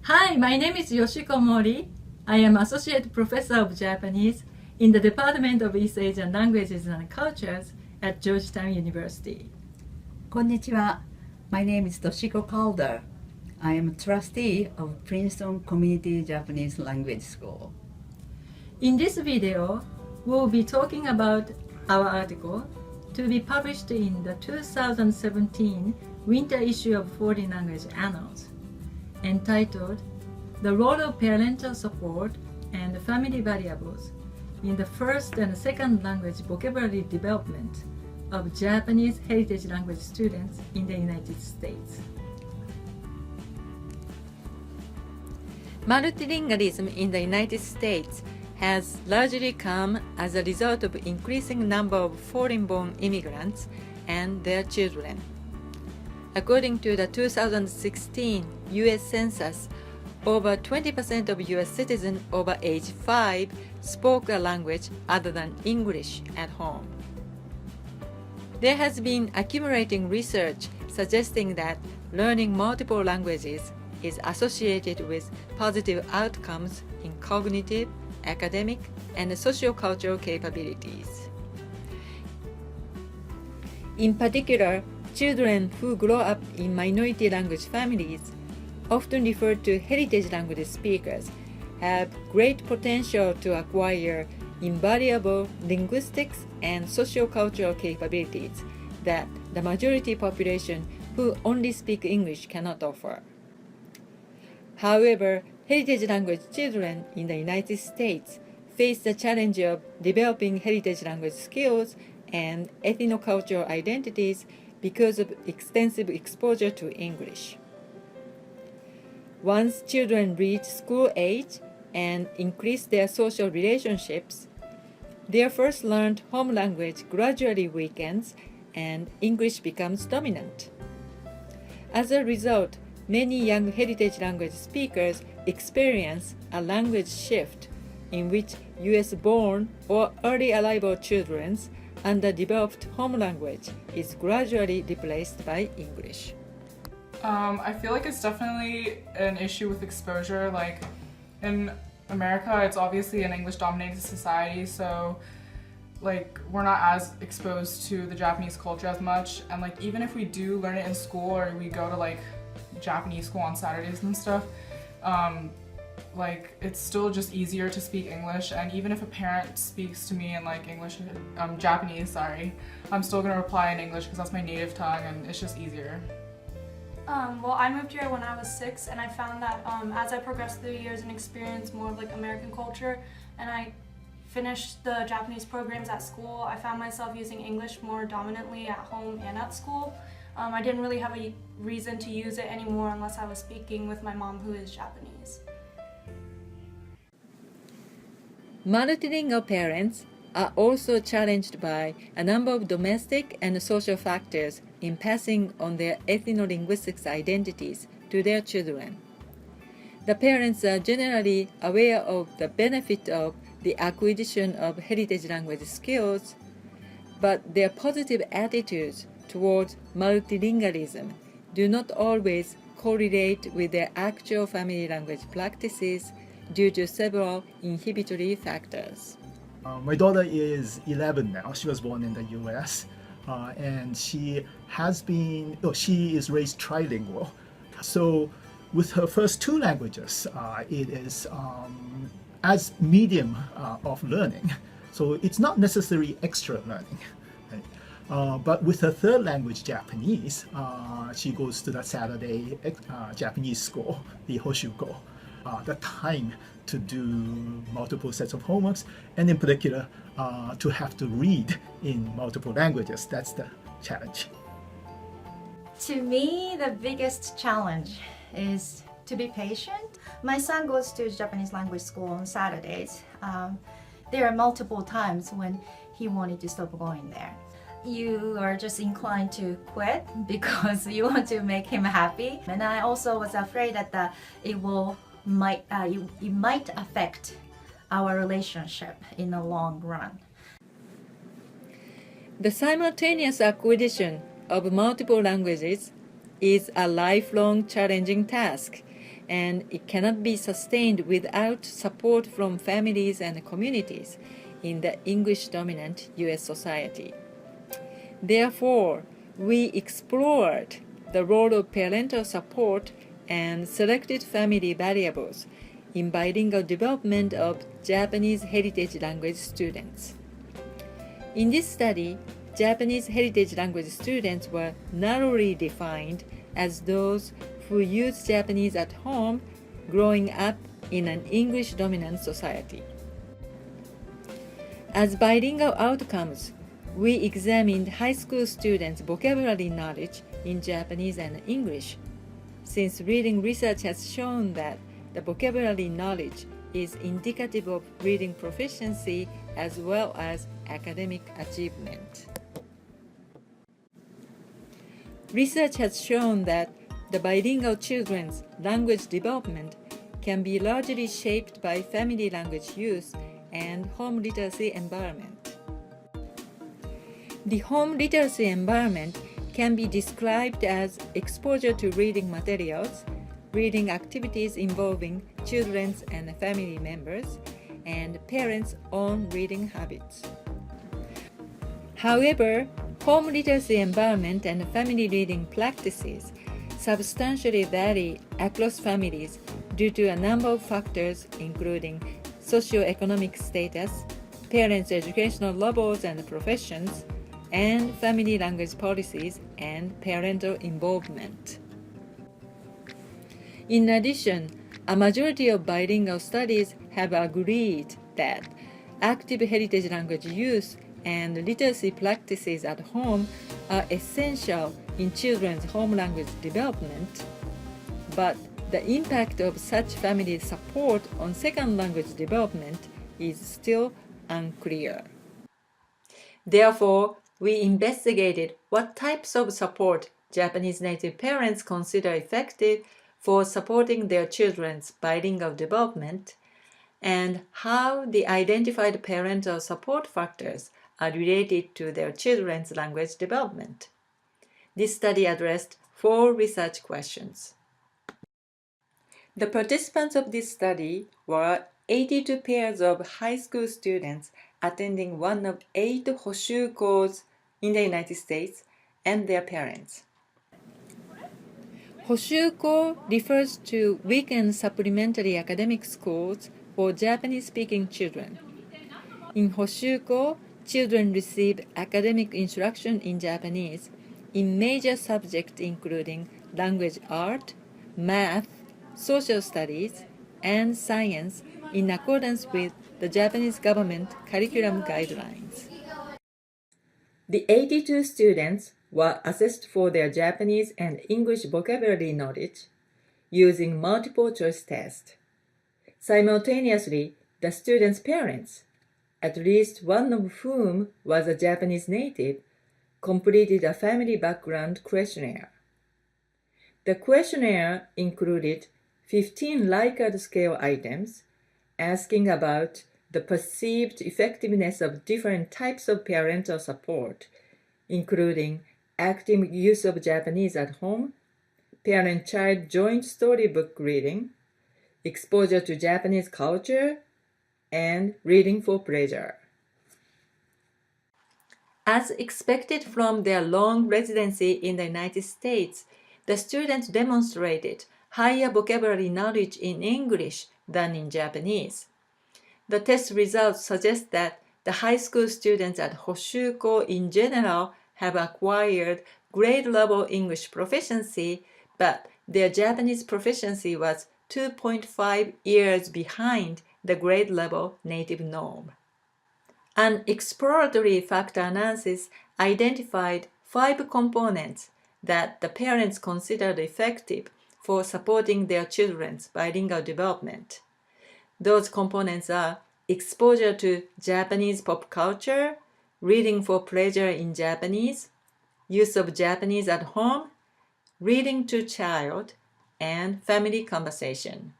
Hi, my name is Yoshiko Mori. I am Associate Professor of Japanese in the Department of East Asian Languages and Cultures at Georgetown University. こんにちは。My name is Toshiko Calder. I am a trustee of Princeton Community Japanese Language School. In this video, we'll be talking about our article to be published in the 2017 winter issue of Foreign Language Annals, entitled The Role of Parental Support and Family Variables in the First and Second Language Vocabulary Development of Japanese Heritage Language Students in the United States. Multilingualism in the United States has largely come as a result of increasing number of foreign-born immigrants and their children. According to the 2016 U.S. Census, over 20% of U.S. citizens over age 5 spoke a language other than English at home. There has been accumulating research suggesting that learning multiple languages is associated with positive outcomes in cognitive, academic, and sociocultural capabilities. In particular, children who grow up in minority language families, often referred to heritage language speakers, have great potential to acquire invaluable linguistics and sociocultural capabilities that the majority population who only speak English cannot offer. However, heritage language children in the United States face the challenge of developing heritage language skills and ethnocultural identities because of extensive exposure to English. Once children reach school age and increase their social relationships, their first learned home language gradually weakens and English becomes dominant. As a result, many young heritage language speakers experience a language shift in which US-born or early arrival children's underdeveloped home language is gradually replaced by English. I feel like it's definitely an issue with exposure. Like in America, it's obviously an English-dominated society, so like we're not as exposed to the Japanese culture as much. And like even if we do learn it in school or we go to like Japanese school on Saturdays and stuff, like it's still just easier to speak English. And even if a parent speaks to me in like Japanese, I'm still gonna reply in English because that's my native tongue and it's just easier. Well, I moved here when I was 6, and I found that as I progressed through the years and experienced more of like American culture, and I finished the Japanese programs at school, I found myself using English more dominantly at home and at school. I didn't really have a reason to use it anymore unless I was speaking with my mom, who is Japanese. Multilingual parents are also challenged by a number of domestic and social factors in passing on their ethno-linguistics identities to their children. The parents are generally aware of the benefit of the acquisition of heritage language skills, but their positive attitudes towards multilingualism do not always correlate with their actual family language practices due to several inhibitory factors. My daughter is 11 now. She was born in the US. And she is raised trilingual. So with her first two languages, it is as medium of learning. So it's not necessarily extra learning. Right? But with her third language, Japanese, she goes to the Saturday Japanese school, the Hoshuko, the time to do multiple sets of homeworks, and in particular, to have to read in multiple languages. That's the challenge. To me, the biggest challenge is to be patient. My son goes to Japanese language school on Saturdays. There are multiple times when he wanted to stop going there. You are just inclined to quit because you want to make him happy. And I also was afraid that it might affect our relationship in the long run. The simultaneous acquisition of multiple languages is a lifelong challenging task, and it cannot be sustained without support from families and communities in the English-dominant U.S. society. Therefore, we explored the role of parental support and selected family variables in bilingual development of Japanese heritage language students. In this study, Japanese heritage language students were narrowly defined as those who use Japanese at home growing up in an English-dominant society. As bilingual outcomes, we examined high school students' vocabulary knowledge in Japanese and English, since reading research has shown that the vocabulary knowledge is indicative of reading proficiency as well as academic achievement. Research has shown that the bilingual children's language development can be largely shaped by family language use and home literacy environment. The home literacy environment can be described as exposure to reading materials, reading activities involving children and family members, and parents' own reading habits. However, home literacy environment and family reading practices substantially vary across families due to a number of factors including socioeconomic status, parents' educational levels and professions, and family language policies and parental involvement. In addition, a majority of bilingual studies have agreed that active heritage language use and literacy practices at home are essential in children's home language development, but the impact of such family support on second language development is still unclear. Therefore, we investigated what types of support Japanese native parents consider effective for supporting their children's bilingual development, and how the identified parental support factors are related to their children's language development. This study addressed 4 research questions. The participants of this study were 82 pairs of high school students attending one of 8 hoshukou in the United States and their parents. Hoshukou refers to weekend supplementary academic schools for Japanese-speaking children. In hoshukou, children receive academic instruction in Japanese in major subjects including language art, math, social studies, and science in accordance with the Japanese government curriculum guidelines. The 82 students were assessed for their Japanese and English vocabulary knowledge using multiple choice tests. Simultaneously, the students' parents, at least one of whom was a Japanese native, completed a family background questionnaire. The questionnaire included 15 Likert scale items asking about the perceived effectiveness of different types of parental support, including active use of Japanese at home, parent-child joint storybook reading, exposure to Japanese culture, and reading for pleasure. As expected from their long residency in the United States, the students demonstrated higher vocabulary knowledge in English than in Japanese. The test results suggest that the high school students at hoshukou in general have acquired grade-level English proficiency, but their Japanese proficiency was 2.5 years behind the grade-level native norm. An exploratory factor analysis identified 5 components that the parents considered effective for supporting their children's bilingual development. Those components are exposure to Japanese pop culture, reading for pleasure in Japanese, use of Japanese at home, reading to child, and family conversation.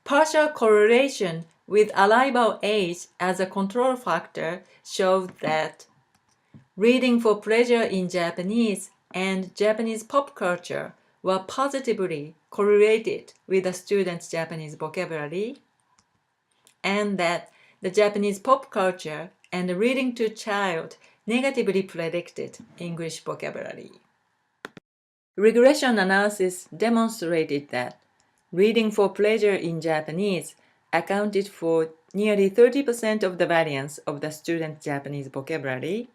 Partial correlation with arrival age as a control factor showed that reading for pleasure in Japanese and Japanese pop culture were positively correlated with the student's Japanese vocabulary, and that the Japanese pop culture and reading to child negatively predicted English vocabulary. Regression analysis demonstrated that reading for pleasure in Japanese accounted for nearly 30% of the variance of the student's Japanese vocabulary,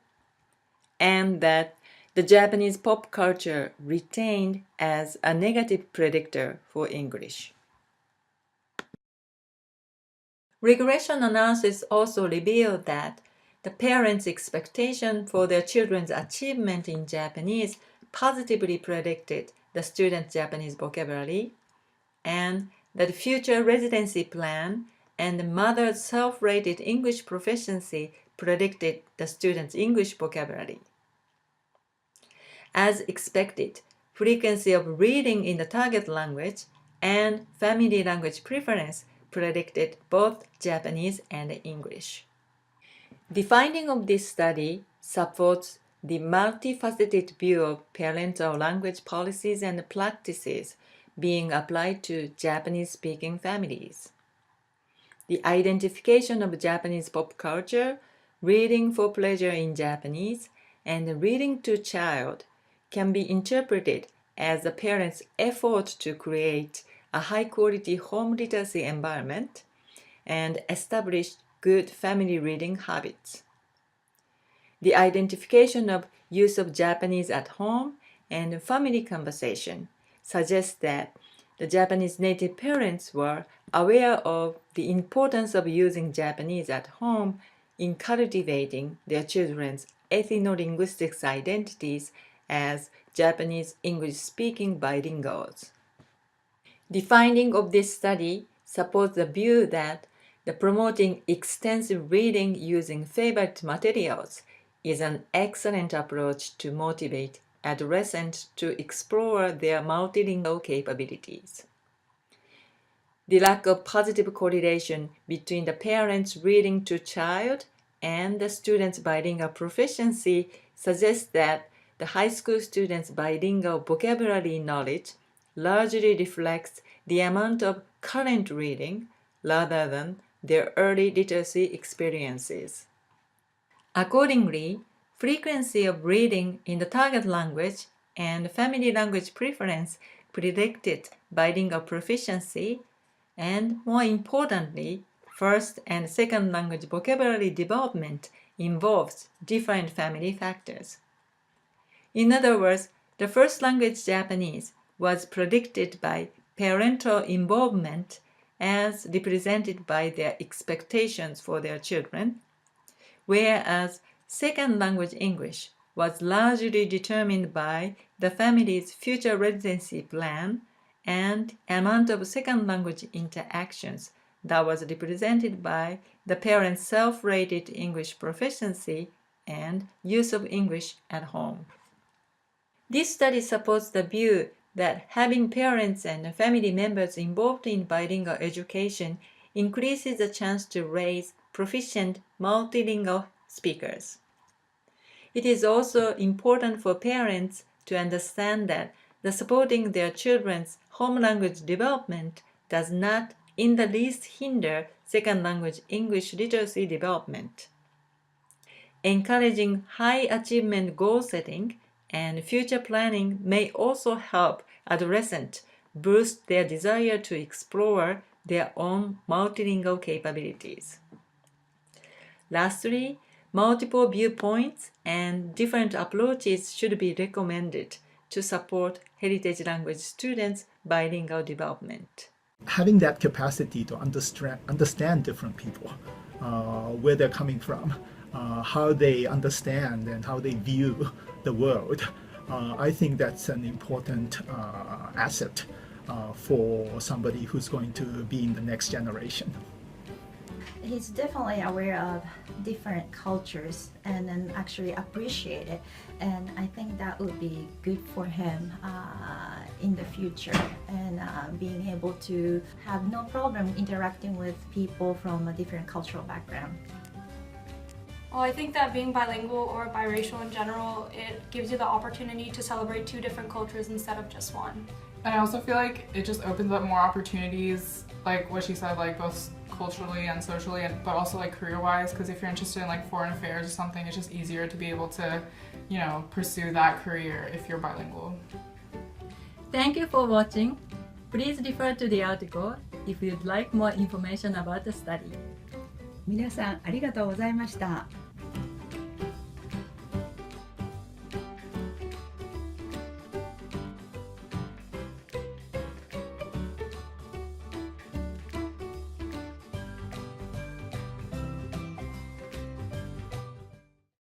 and that the Japanese pop culture retained as a negative predictor for English. Regression analysis also revealed that the parents' expectation for their children's achievement in Japanese positively predicted the student's Japanese vocabulary, and that the future residency plan and the mother's self-rated English proficiency predicted the student's English vocabulary. As expected, frequency of reading in the target language and family language preference predicted both Japanese and English. The finding of this study supports the multifaceted view of parental language policies and practices being applied to Japanese-speaking families. The identification of Japanese pop culture, reading for pleasure in Japanese, and reading to child can be interpreted as the parents' effort to create a high-quality home literacy environment and establish good family reading habits. The identification of use of Japanese at home and family conversation suggests that the Japanese native parents were aware of the importance of using Japanese at home in cultivating their children's ethno-linguistic identities as Japanese English-speaking bilinguals. The finding of this study supports the view that the promoting extensive reading using favorite materials is an excellent approach to motivate adolescents to explore their multilingual capabilities. The lack of positive correlation between the parents' reading to child and the student's bilingual proficiency suggests that the high school students' bilingual vocabulary knowledge largely reflects the amount of current reading rather than their early literacy experiences. Accordingly, frequency of reading in the target language and family language preference predicted bilingual proficiency, and more importantly, first and second language vocabulary development involves different family factors. In other words, the first language Japanese was predicted by parental involvement as represented by their expectations for their children, whereas second language English was largely determined by the family's future residency plan and amount of second language interactions that was represented by the parents' self-rated English proficiency and use of English at home. This study supports the view that having parents and family members involved in bilingual education increases the chance to raise proficient multilingual speakers. It is also important for parents to understand that the supporting their children's home language development does not in the least hinder second language English literacy development. Encouraging high achievement goal setting and future planning may also help adolescents boost their desire to explore their own multilingual capabilities. Lastly, multiple viewpoints and different approaches should be recommended to support heritage language students' bilingual development. Having that capacity to understand different people, where they're coming from, how they understand and how they view the world, I think that's an important asset for somebody who's going to be in the next generation. He's definitely aware of different cultures and then actually appreciate it, and I think that would be good for him in the future, and being able to have no problem interacting with people from a different cultural background. Well, I think that being bilingual or biracial in general, it gives you the opportunity to celebrate two different cultures instead of just one. And I also feel like it just opens up more opportunities, like what she said, like both culturally and socially, but also like career-wise, because if you're interested in like foreign affairs or something, it's just easier to be able to, you know, pursue that career if you're bilingual. Thank you for watching. Please refer to the article if you'd like more information about the study. 皆さんありがとうございました。